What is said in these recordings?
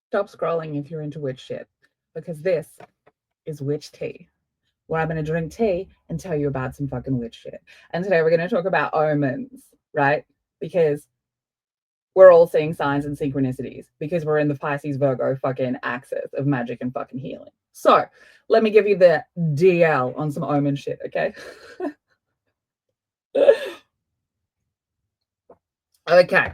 Stop scrolling if you're into witch shit, because this is witch tea, where I'm going to drink tea and tell you about some fucking witch shit. And today we're going to talk about omens, right? Because we're all seeing signs and synchronicities, because we're in the Pisces Virgo fucking axis of magic and fucking healing. So let me give you the DL on some omen shit, okay? Okay.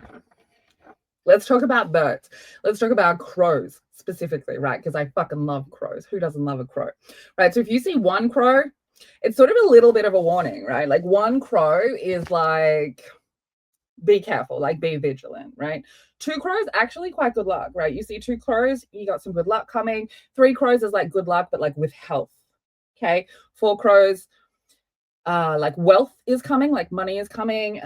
Let's talk about birds. Let's talk about crows specifically, right? Because I fucking love crows. Who doesn't love a crow? Right. So if you see one crow, it's sort of a little bit of a warning, right? Like one crow is like, be careful, like be vigilant, right? Two crows, actually quite good luck, right? You see two crows, you got some good luck coming. Three crows is like good luck, but like with health. Okay. Four crows, like wealth is coming, like money is coming.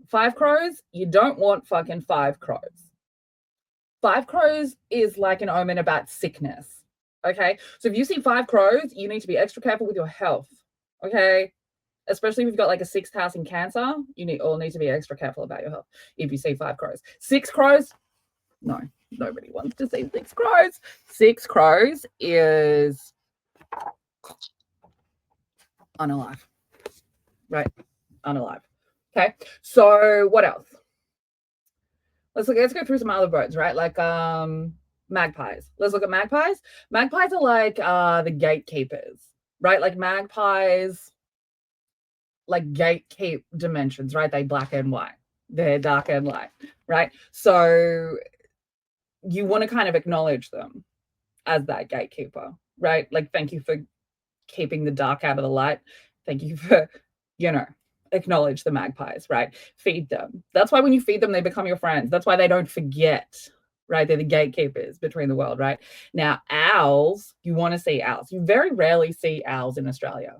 Five crows, you don't want fucking five crows. Five crows is like an omen about sickness. Okay. So if you see five crows, you need to be extra careful with your health. Okay. Especially if you've got like a sixth house in Cancer, you all need to be extra careful about your health if you see five crows. Six crows, no, nobody wants to see six crows. Six crows is unalive, right? Unalive. Okay. So what else? Let's go through some other birds, right? Like magpies. Let's look at magpies. Magpies are like the gatekeepers, right? Like magpies, like gatekeep dimensions, right? They black and white. They're dark and light, right? So you want to kind of acknowledge them as that gatekeeper, right? Like, thank you for keeping the dark out of the light. Thank you for, acknowledge the magpies, right? Feed them. That's why when you feed them, they become your friends. That's why they don't forget, right? They're the gatekeepers between the world, right? Now, owls, you want to see owls. You very rarely see owls in Australia.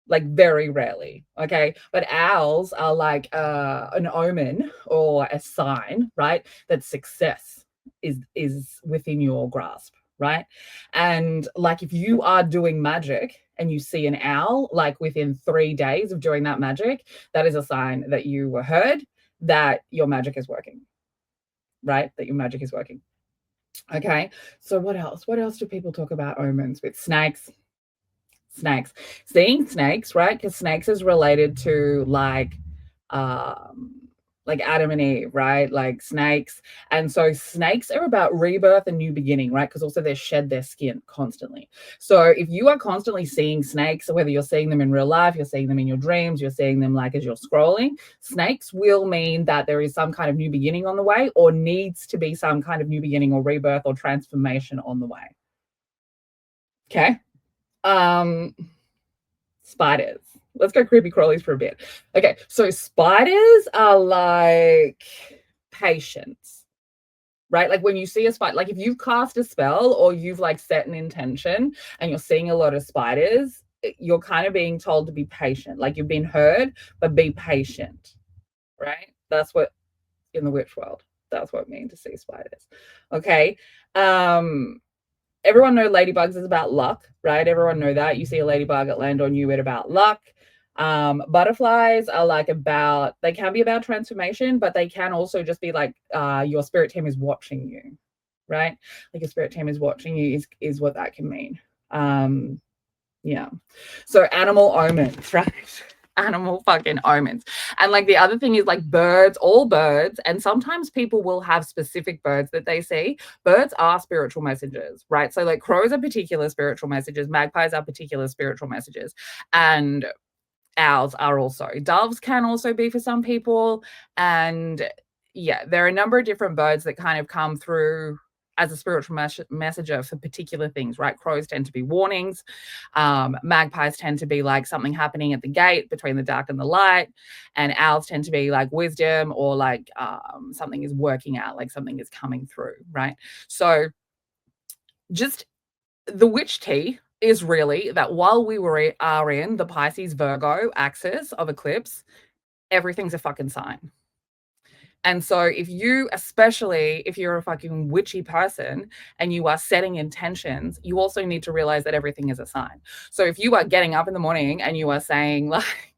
Like very rarely, okay? But owls are like an omen or a sign, right? That success is within your grasp, right? And like if you are doing magic and you see an owl, like within 3 days of doing that magic, that is a sign that you were heard, that your magic is working, right? That your magic is working. Okay. So what else? What else do people talk about omens with? Snakes. Seeing snakes, right? Because snakes is related to like Adam and Eve, right? Like snakes. And so snakes are about rebirth and new beginning, right? Because also they shed their skin constantly. So if you are constantly seeing snakes, whether you're seeing them in real life, you're seeing them in your dreams, you're seeing them like as you're scrolling, snakes will mean that there is some kind of new beginning on the way, or needs to be some kind of new beginning or rebirth or transformation on the way. Okay. Spiders. Let's go creepy crawlies for a bit. Okay, so spiders are like patience, right? Like when you see a spider, like if you've cast a spell or you've like set an intention and you're seeing a lot of spiders, you're kind of being told to be patient. Like you've been heard, but be patient, right? That's what in the witch world, that's what it means to see spiders. Okay. Everyone know ladybugs is about luck, right? Everyone know that. You see a ladybug at land on you, it's about luck. Butterflies are like about, they can be about transformation, but they can also just be like your spirit team is watching you, right? Like your spirit team is watching you is what that can mean. Yeah. So animal omens, right? Animal fucking omens. And like the other thing is like birds, all birds, and sometimes people will have specific birds that they see. Birds are spiritual messages, right? So like crows are particular spiritual messages, magpies are particular spiritual messages, and owls are also. Doves can also be for some people. And yeah, there are a number of different birds that kind of come through as a spiritual messenger for particular things, right? Crows tend to be warnings. Magpies tend to be like something happening at the gate between the dark and the light. And owls tend to be like wisdom, or like something is working out, like something is coming through, right? So just the witch tea is really that while we are in the Pisces Virgo axis of eclipse, everything's a fucking sign. And so if you, especially if you're a fucking witchy person and you are setting intentions, you also need to realize that everything is a sign. So if you are getting up in the morning and you are saying like,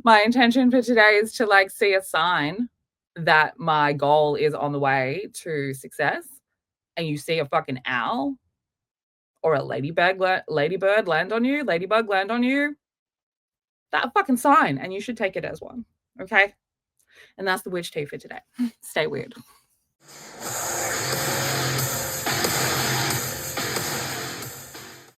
my intention for today is to like see a sign, that my goal is on the way to success, and you see a fucking owl or a ladybug land on you, that fucking sign, and you should take it as one. Okay? And that's the witch tea for today. Stay weird.